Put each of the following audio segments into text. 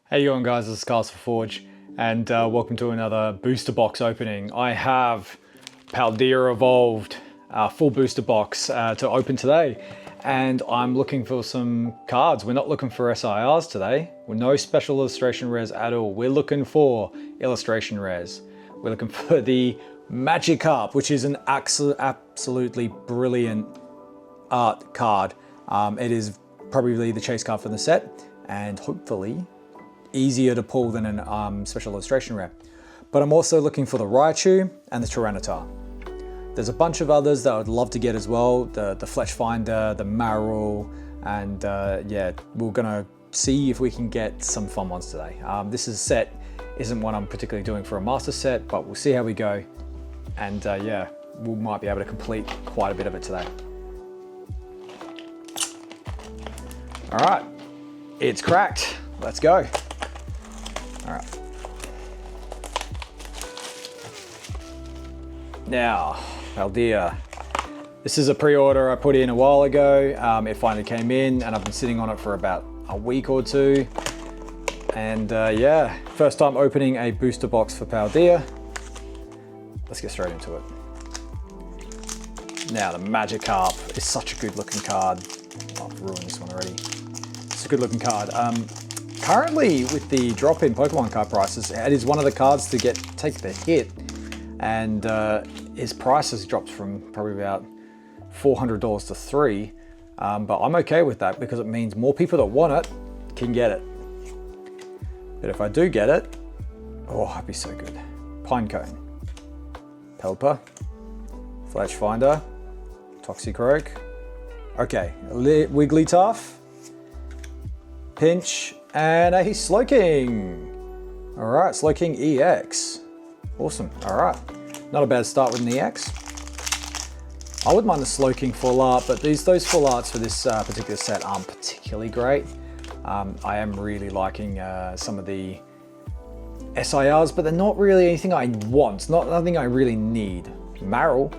How you going, guys? This is Castle Forge, and welcome to another booster box opening. I have Paldea Evolved full booster box to open today, and I'm looking for some cards. We're not looking for SIRs today. We're no special illustration rares at all. We're looking for illustration rares. We're looking for the Magikarp, which is an absolutely brilliant art card. It is probably the chase card for the set, and hopefully easier to pull than an special illustration rare. But I'm also looking for the Raichu and the Tyranitar. There's a bunch of others that I would love to get as well, the Fletch Finder, the Marill, and yeah, we're gonna see if we can get some fun ones today. This set isn't one I'm particularly doing for a master set, but we'll see how we go. And yeah, we might be able to complete quite a bit of it today. All right, it's cracked. Let's go. All right. Now, Paldea. This is a pre-order I put in a while ago. It finally came in and I've been sitting on it for about a week or two. And yeah, first time opening a booster box for Paldea. Let's get straight into it. Now, the Magikarp is such a good looking card. Oh, I've ruined this one already. It's a good looking card. Currently, with the drop in Pokemon card prices, it is one of the cards to take the hit, and his price has dropped from probably about $400 to $300. But I'm okay with that because it means more people that want it can get it. But if I do get it, oh, that'd be so good. Pinecone, Pelipper, Fletch Finder, Toxicroak, okay, Wigglytuff, Pinch, and a Slowking. All right, Slowking EX. Awesome, all right. Not a bad start with an EX. I wouldn't mind the Slowking full art, but those full arts for this particular set aren't particularly great. I am really liking some of the SIRs, but they're not really anything I want, nothing I really need. Marill,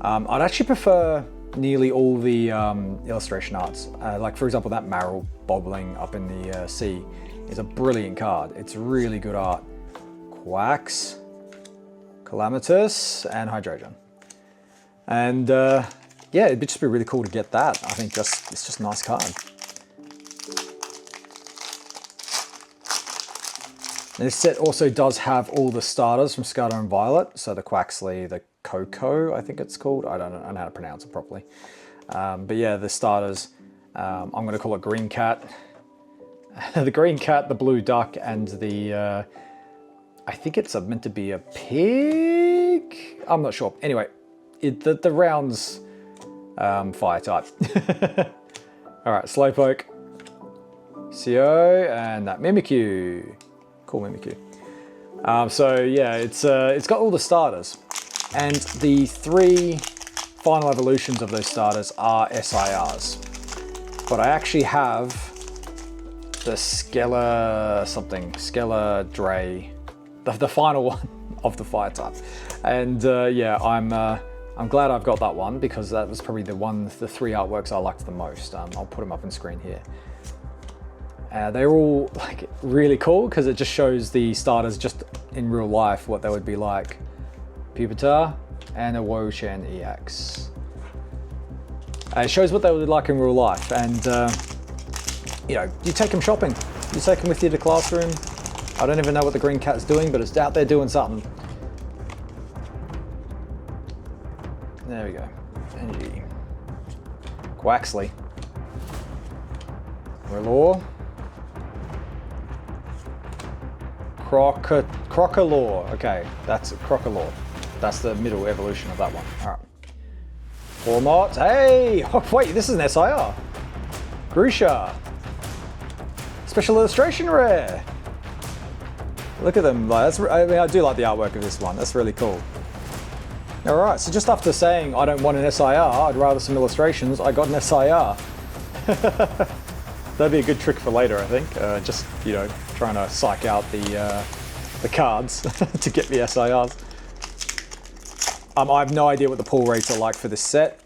I'd actually prefer nearly all the illustration arts. Like for example, that Marill bobbling up in the sea is a brilliant card. It's really good art. Quacks, Calamitous, and Hydreigon. And yeah, it'd just be really cool to get that. I think it's just a nice card. This set also does have all the starters from Scarlet and Violet. So the Quaxly, the Coco, I think it's called. I don't know how to pronounce it properly. But yeah, the starters, I'm gonna call it Green Cat. The Green Cat, the Blue Duck, and the, I think it's meant to be a pig? I'm not sure. Anyway, the round's fire type. All right, Slowpoke, CO, and that Mimikyu. Cool Mimikyu. So yeah, it's got all the starters. And the 3 final evolutions of those starters are SIRs. But I actually have the Skella Dray, the final one of the fire type. And yeah, I'm glad I've got that one because that was probably the 3 artworks I liked the most. I'll put them up on screen here. They're all like really cool because it just shows the starters just in real life what they would be like. Pupitar and a Wo-Chan EX. It shows what they would be like in real life, and you know, you take them shopping, you take them with you to classroom. I don't even know what the Green Cat's doing, but it's out there doing something. There we go. Energy. Quaxly. Rellor. Crocalor. Okay, that's Crocalor. That's the middle evolution of that one. All right. Hormot. Hey! Oh, wait, this is an SIR. Grusha. Special illustration rare. Look at them. Like, I mean, I do like the artwork of this one. That's really cool. All right, so just after saying I don't want an SIR, I'd rather some illustrations, I got an SIR. That'd be a good trick for later, I think. Just, you know, trying to psych out the cards to get the SIRs. I have no idea what the pull rates are like for this set.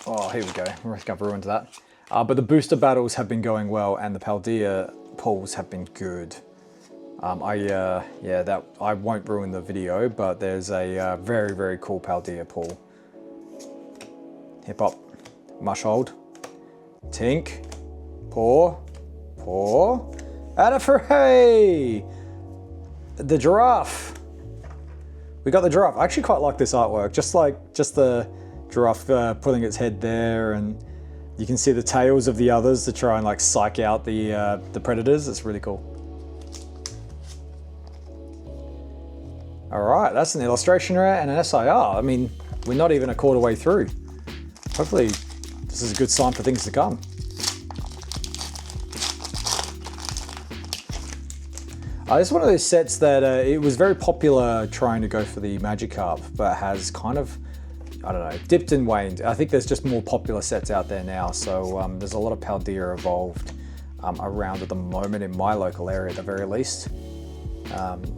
Oh, here we go. I think I've ruined that. But the booster battles have been going well, and the Paldea pulls have been good. Yeah, I won't ruin the video, but there's a very, very cool Paldea pull. Hip hop, mush hold, tink, paw, hey! The giraffe. We got the giraffe. I actually quite like this artwork, just the giraffe putting its head there, and you can see the tails of the others to try and like psych out the predators. It's really cool. All right, that's an illustration rare and an SIR. I mean, we're not even a quarter way through. Hopefully, this is a good sign for things to come. It's one of those sets that it was very popular trying to go for the Magikarp, but has kind of, I don't know, dipped and waned. I think there's just more popular sets out there now, so there's a lot of Paldea Evolved around at the moment in my local area at the very least.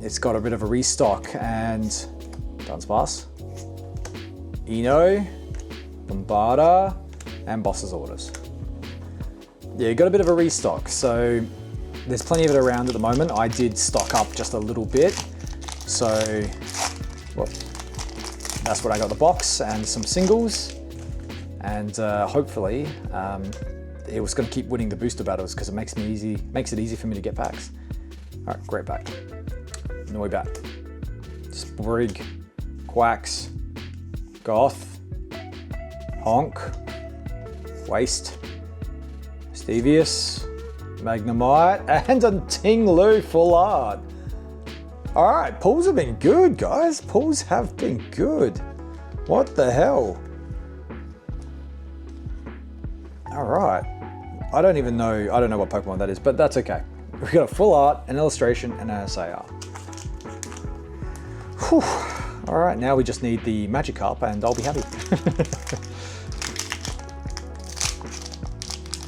It's got a bit of a restock, and Dunsparce, Eno, Bombarda, and Boss's Orders. Yeah, got a bit of a restock, so there's plenty of it around at the moment. I did stock up just a little bit, so well, that's what I got, the box and some singles, and hopefully it was going to keep winning the booster battles because it makes it easy for me to get packs. All right, great pack. Noibat, Sprig, Quacks, Goth, Honk, Waste, Stevious, Magnemite, and a Ting-Lu full art. All right, pulls have been good, guys. Pulls have been good. What the hell? All right. I don't know what Pokemon that is, but that's okay. We've got a full art, an illustration, and an SAR. Whew. All right, now we just need the Magikarp and I'll be happy.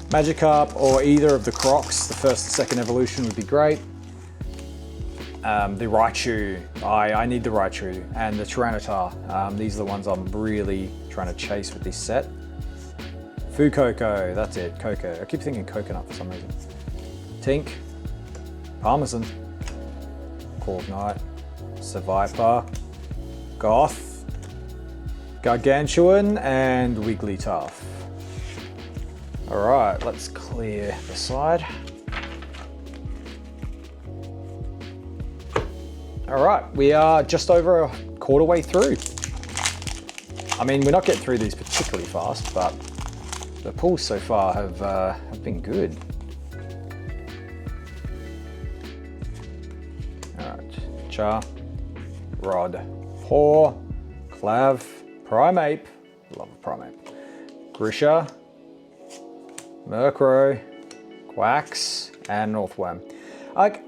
Magikarp or either of the Crocs, the first and second evolution would be great. The Raichu, I need the Raichu, and the Tyranitar. These are the ones I'm really trying to chase with this set. Fuecoco, that's it, Coco. I keep thinking coconut for some reason. Tink, Parmesan, Corviknight, Seviper, Goth, Gargantuan, and Wigglytuff. All right, let's clear the side. All right, we are just over a quarter way through. I mean, we're not getting through these particularly fast, but the pulls so far have been good. All right, Char, Rod, Paw, Clav, Primeape, love a Primeape, Grisha, Murkrow, Quacks, and Earthworm. I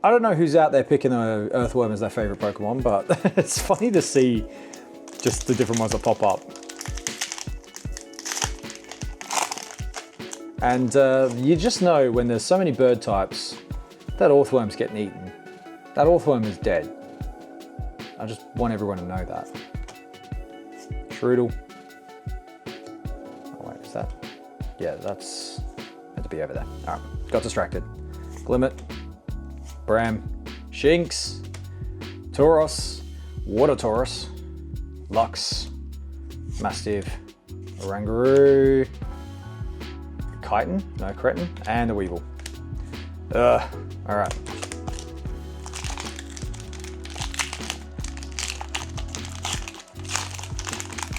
don't know who's out there picking the Earthworm as their favorite Pokemon, but it's funny to see just the different ones that pop up. And you just know when there's so many bird types, that Earthworm's getting eaten. That Earthworm is dead. I just want everyone to know that. Shroodle. Oh wait, is that? Yeah, that's meant to be over there. All right, got distracted. Glimmet, Bram, Shinx, Tauros, Water Tauros, Lux, Mastiff, Oranguru, Chitin, no Cretin, and a Weevil. All right.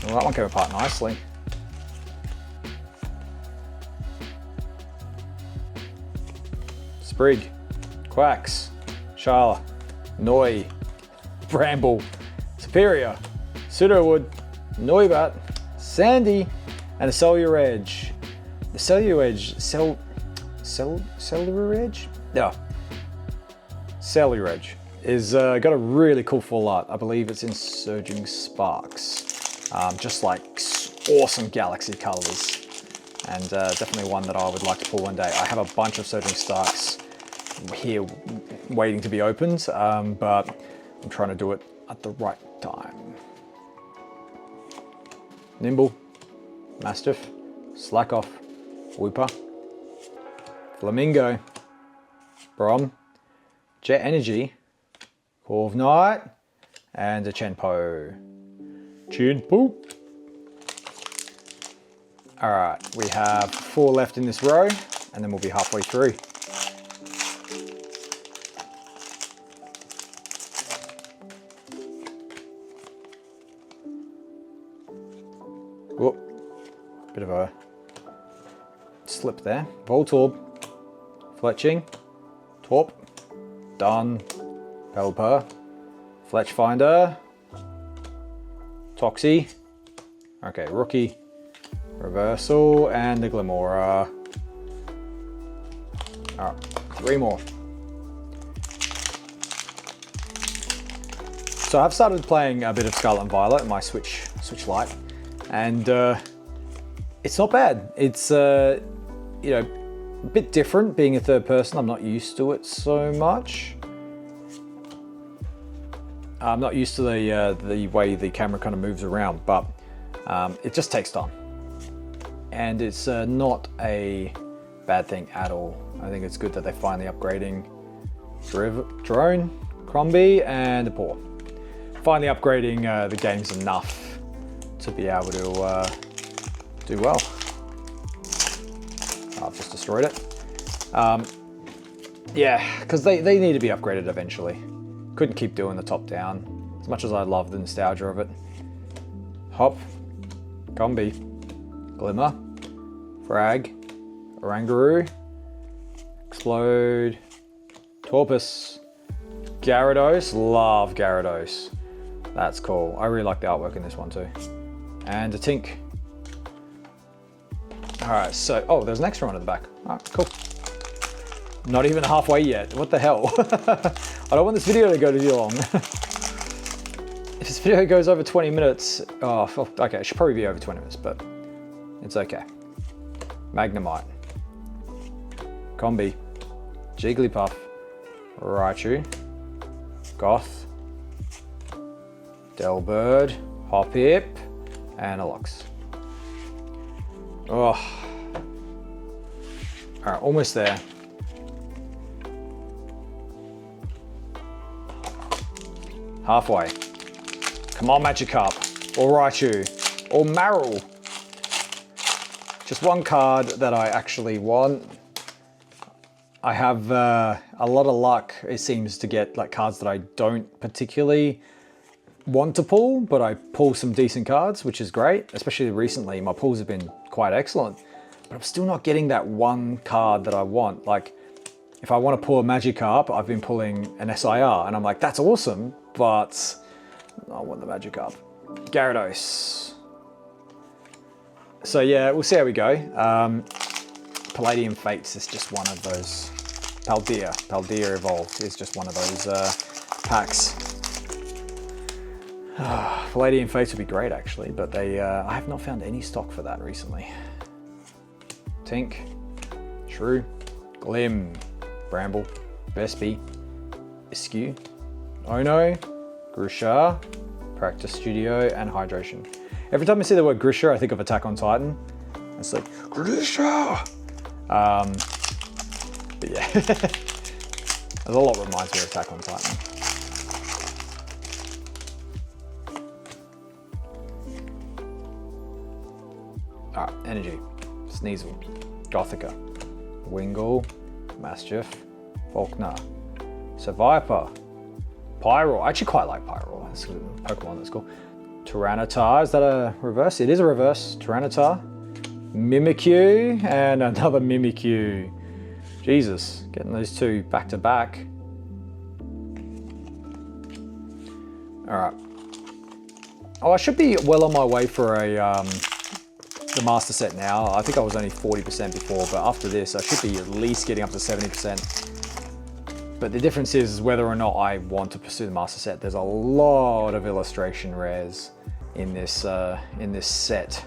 Well, that one came apart nicely. Sprig, Quacks, Sharla, Noi, Bramble, Superior, Sudowwood, Noibat, Sandy, and a Cellular Edge. The Cellular Edge, Cellular Edge? Yeah. Cellular Edge is got a really cool full art. I believe it's in Surging Sparks. Just like awesome galaxy colors. And definitely one that I would like to pull one day. I have a bunch of Surging Sparks here waiting to be opened, but I'm trying to do it at the right time. Nimble, Mastiff, Slackoff, Wooper, Flamingo, Brom, Jet Energy, Corviknight, and a Chenpo. Alright, we have 4 left in this row, and then we'll be halfway through. Whoop, bit of a slip there. Voltorb, Fletching, Torp, done. Pelipper, Fletch Finder, Toxie, okay, Rookie, Reversal, and the Glimmora. Alright, 3 more. So I've started playing a bit of Scarlet and Violet in my Switch Lite, and it's not bad. It's you know, a bit different being a third person. I'm not used to it so much. I'm not used to the way the camera kind of moves around, but it just takes time. And it's not a bad thing at all. I think it's good that they're finally upgrading Drone, Crombie, and the Paw. Finally upgrading the games enough to be able to do well. I've just destroyed it. Yeah, because they need to be upgraded eventually. Couldn't keep doing the top down, as much as I love the nostalgia of it. Hop, Gumby, Glimmer, Frag, Oranguru, Explode, Torpus, Gyarados, love Gyarados. That's cool. I really like the artwork in this one too. And a Tink. Alright, so, oh, there's an extra one at the back. Alright, cool. Not even halfway yet. What the hell? I don't want this video to go too long. If this video goes over 20 minutes, oh, okay, it should probably be over 20 minutes, but it's okay. Magnemite, Combi, Jigglypuff, Raichu, Goth, Delbird, Hoppip, and a Lux. Oh. Alright, almost there. Halfway. Come on, Magikarp, or Raichu, or Marill. Just one card that I actually want. I have a lot of luck, it seems, to get like cards that I don't particularly want to pull, but I pull some decent cards, which is great. Especially recently, my pulls have been quite excellent. But I'm still not getting that one card that I want. Like, if I want to pull a Magikarp, I've been pulling an SIR, and I'm like, that's awesome, but I want the Magikarp. Gyarados. So yeah, we'll see how we go. Palladium Fates is just one of those. Paldea Evolved is just one of those packs. Palladium Fates would be great actually, but they I have not found any stock for that recently. Tink, Shrew, Glim, Bramble, Vespi, Iskew, Ono, Grisha, Practice Studio, and Hydration. Every time I see the word Grisha, I think of Attack on Titan. It's like, Grisha! But yeah, there's a lot that reminds me of Attack on Titan. Alright, Energy, Sneasel, Gothica, Wingull, Mastiff, Faulkner, Seviper, Pyro. I actually quite like Pyro. That's a Pokemon that's cool. Tyranitar, is that a reverse? It is a reverse. Tyranitar, Mimikyu, and another Mimikyu. Jesus, getting those two back to back. All right. Oh, I should be well on my way for the master set now. I think I was only 40% before, but after this, I should be at least getting up to 70%. But the difference is whether or not I want to pursue the master set. There's a lot of illustration rares in this set.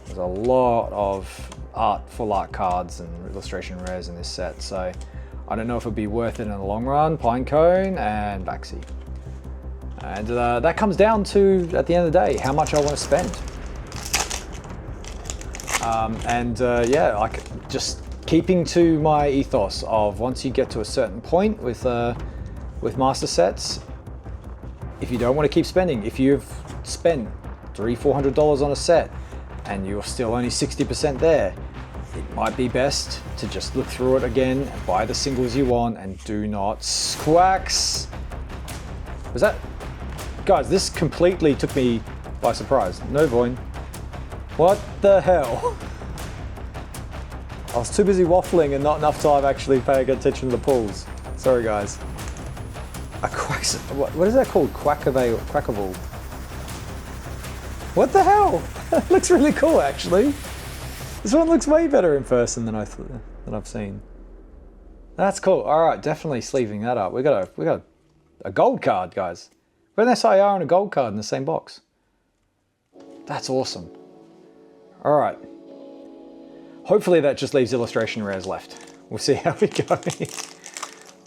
There's a lot of full art cards and illustration rares in this set, so I don't know if it'd be worth it in the long run. Pinecone and Baxi. And that comes down to, at the end of the day, how much I want to spend. Yeah, like just keeping to my ethos of once you get to a certain point with master sets, if you don't want to keep spending, if you've spent $300-400 on a set and you're still only 60% there, it might be best to just look through it again and buy the singles you want and do not squacks. Was that? Guys, this completely took me by surprise. No Voin. What the hell? I was too busy waffling and not enough time actually paying attention to the pulls. Sorry guys. A quack, what is that called? Quackable. What the hell? It looks really cool actually. This one looks way better in person than I've seen. That's cool. All right, definitely sleeving that up. We got a gold card, guys. We got an SIR and a gold card in the same box. That's awesome. All right. Hopefully that just leaves illustration rares left. We'll see how we go.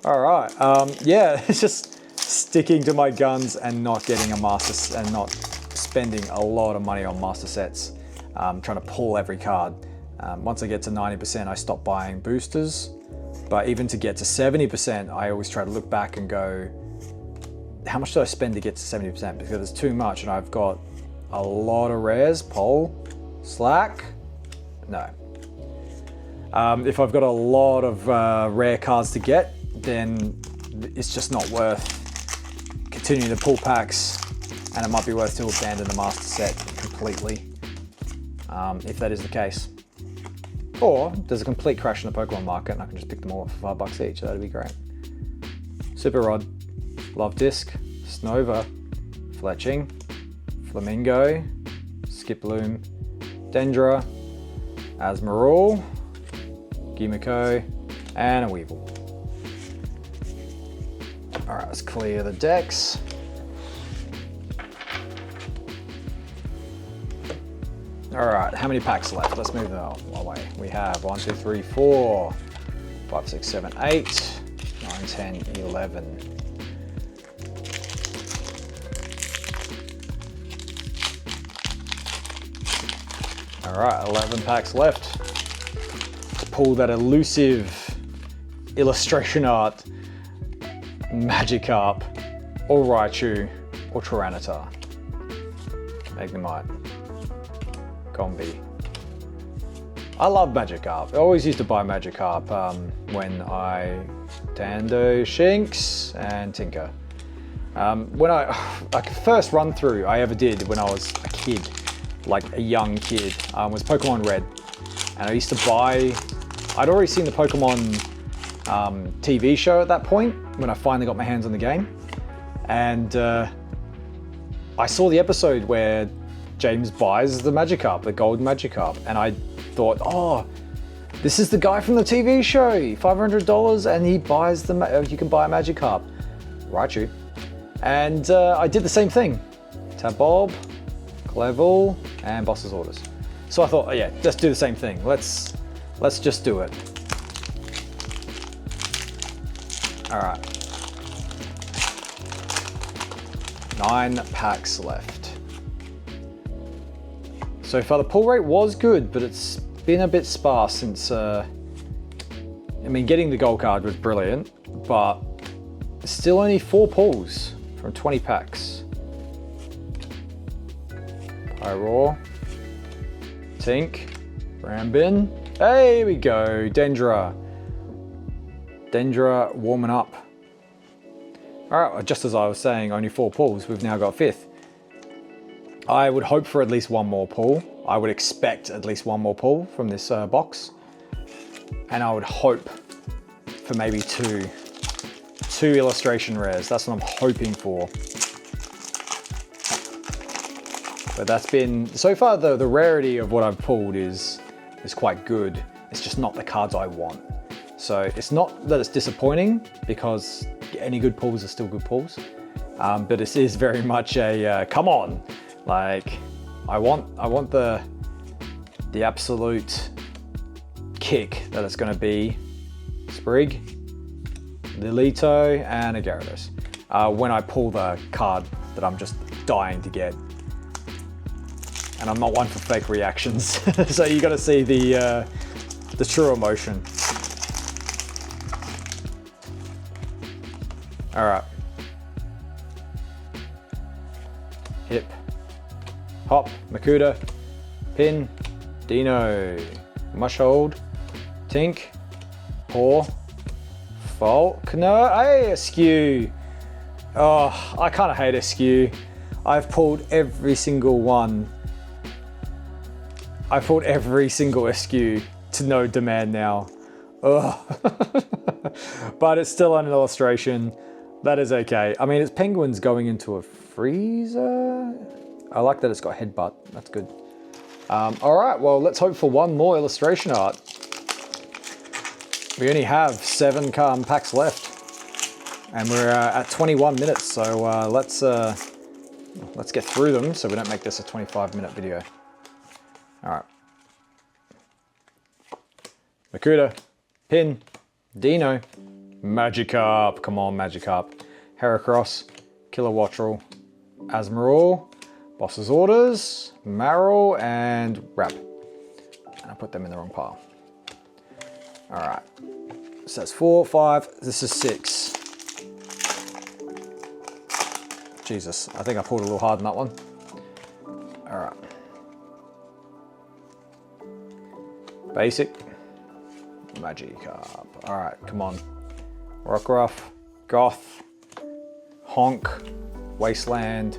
All right. Yeah, it's just sticking to my guns and not getting a master and not spending a lot of money on master sets. Trying to pull every card. Once I get to 90%, I stop buying boosters. But even to get to 70%, I always try to look back and go, how much do I spend to get to 70%? Because it's too much, and I've got a lot of rares. Pole, Slack, no. If I've got a lot of rare cards to get, then it's just not worth continuing to pull packs, and it might be worth to abandon the master set completely, if that is the case. Or there's a complete crash in the Pokemon market and I can just pick them all up for $5 each, so that'd be great. Super Rod, Love Disc, Snova, Fletching, Flamingo, Skiploom, Dendra, Asmarul, Gimiko, and a Weevil. Alright, let's clear the decks. Alright, how many packs left? Let's move them away. We have 1, 2, 3, 4, 5, 6, 7, 8, 9, 10, 11. Alright, 11 packs left. Let's pull that elusive illustration art Magikarp, or Raichu, or Tyranitar. Magnemite. Combi. I love Magikarp. I always used to buy Magikarp when I Tando, Shinx, and Tinker. When like first run through I ever did when I was a kid, like a young kid, was Pokemon Red, and I used to buy. I'd already seen the Pokemon TV show at that point when I finally got my hands on the game, and I saw the episode where James buys the Magikarp, the gold Magikarp, and I thought, oh, this is the guy from the TV show, $500, and he buys you can buy a Magikarp, Raichu. And I did the same thing. Tabob, Clevel, and Boss's Orders. So I thought, oh yeah, let's do the same thing. Let's just do it. All right. 9 packs left. So far the pull rate was good, but it's been a bit sparse since, I mean, getting the gold card was brilliant, but still only 4 pulls from 20 packs. Pyroar, Tink, Rambin, hey, we go, Dendra warming up. All right, just as I was saying, only 4 pulls, we've now got 5th. I would hope for at least 1 more pull. I would expect at least 1 more pull from this box. And I would hope for maybe 2 illustration rares. That's what I'm hoping for. But that's been, so far the rarity of what I've pulled is quite good. It's just not the cards I want. So it's not that it's disappointing, because any good pulls are still good pulls. But it is very much a, come on. Like, I want the absolute kick that it's going to be Sprig, Lilito, and a Gyarados. When I pull the card that I'm just dying to get. and I'm not one for fake reactions. So you got to see the true emotion. All right. Hip, hop, Makuta, pin, Dino, Mushhold, Tink, Paw, Folk. No, hey, Askew. Oh, I kind of hate Askew. I've pulled every single one. I pulled every single Askew to no demand now. Ugh. But it's still an illustration. That is okay. I mean, it's penguins going into a freezer. I like that it's got headbutt. That's good. All right, well, let's hope for one more illustration art. We only have 7 packs left, and we're at 21 minutes. So let's get through them so we don't make this a 25-minute video. All right. Makuta, Pin, Dino, Magikarp. Come on, Magikarp. Heracross, Kilowattrel, Asmoral, Boss's Orders, Marill, and Rap. And I put them in the wrong pile. All right. So that's 4, 5. This is 6. Jesus, I think I pulled a little hard on that one. All right. Basic. Magikarp. All right, come on. Rockruff, Goth, Honk, Wasteland,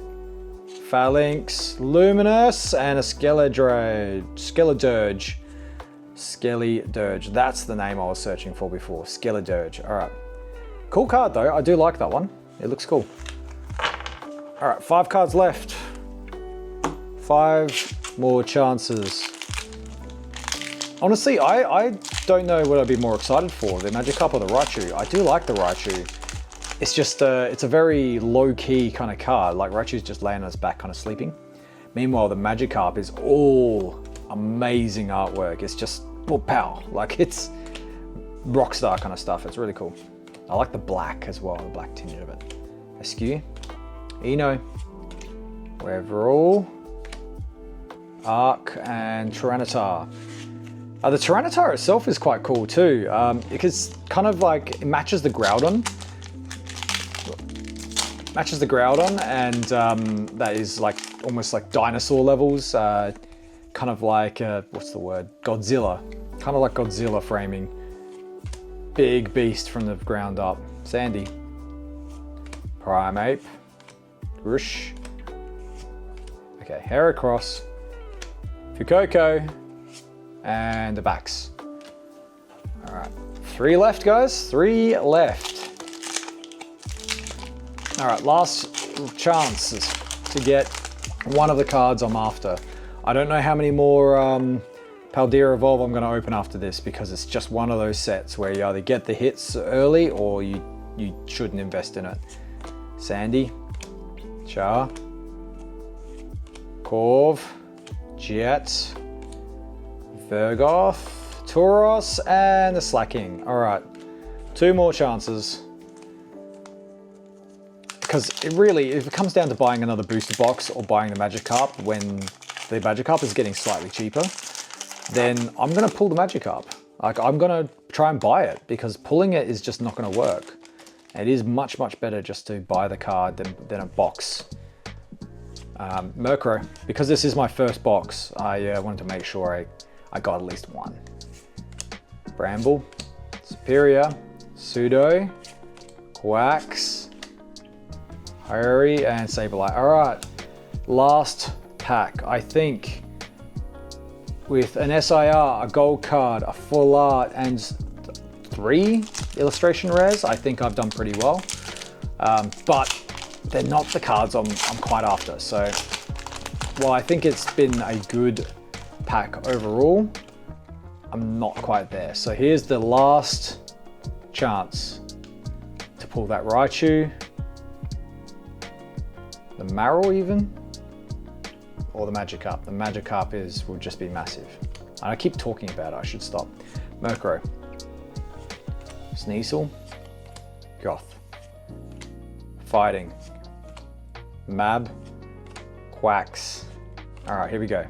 Phalanx, Luminous, and a Skeledirge. Skeledirge. That's the name I was searching for before. Skeledirge. All right. Cool card though. I do like that one. It looks cool. All right, 5 cards left. 5 more chances. Honestly, I don't know what I'd be more excited for, the Magikarp or the Raichu. I do like the Raichu. It's just, it's a very low-key kind of card. Like, Raichu's just laying on his back, kind of sleeping. Meanwhile, the Magikarp is all amazing artwork. It's just, well, pow. Like, it's rockstar kind of stuff. It's really cool. I like the black as well, the black tinge of it. Askew, Eno, Weaverall, Arc, and Tyranitar. The Tyranitar itself is quite cool too, because kind of like it matches the Groudon. And that is like almost like dinosaur levels, kind of like, what's the word? Godzilla. Kind of like Godzilla framing. Big beast from the ground up. Sandy. Primeape. Grush. Okay, Heracross. Fuecoco. And the backs. All right, 3 left, guys. 3 left. All right, last chances to get one of the cards I'm after. I don't know how many more Paldea Evolved I'm going to open after this, because it's just one of those sets where you either get the hits early or you shouldn't invest in it. Sandy, Char, Corv, Jet, Virgoth, Tauros, and the Slacking. All right, 2 more chances. Because it really, if it comes down to buying another booster box or buying the Magikarp when the Magikarp is getting slightly cheaper, then I'm gonna pull the Magikarp. Like, I'm gonna try and buy it, because pulling it is just not gonna work. It is much, much better just to buy the card than a box. Murkrow, because this is my first box, I wanted to make sure I got at least one. Bramble, Superior, Pseudo, Quax, Hurry, and Sableye. All right, last pack. I think with an SIR, a gold card, a full art, and 3 illustration rares, I think I've done pretty well. But they're not the cards I'm quite after. So, while I think it's been a good pack overall, I'm not quite there. So here's the last chance to pull that Raichu, the Marill even, or the Magikarp. The Magikarp will just be massive. And I keep talking about it, I should stop. Murkrow, Sneasel, Goth, Fighting, Mab, Quax, All right, here we go.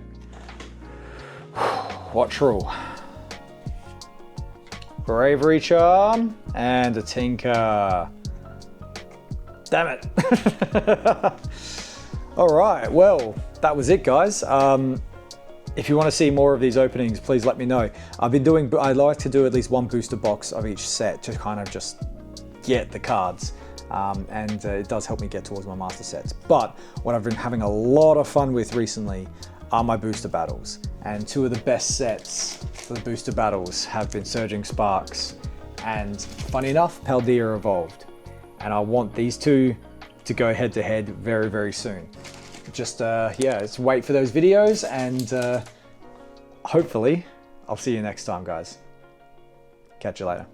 Watch rule. Bravery charm and a tinker. Damn it. All right, well, that was it, guys. If you want to see more of these openings, please let me know. I like to do at least one booster box of each set to kind of just get the cards. It does help me get towards my master sets. But what I've been having a lot of fun with recently are my booster battles. And two of the best sets for the booster battles have been Surging Sparks and, funny enough, Paldea Evolved. And I want these two to go head to head very, very soon. Just, yeah, let's wait for those videos, and hopefully I'll see you next time, guys. Catch you later.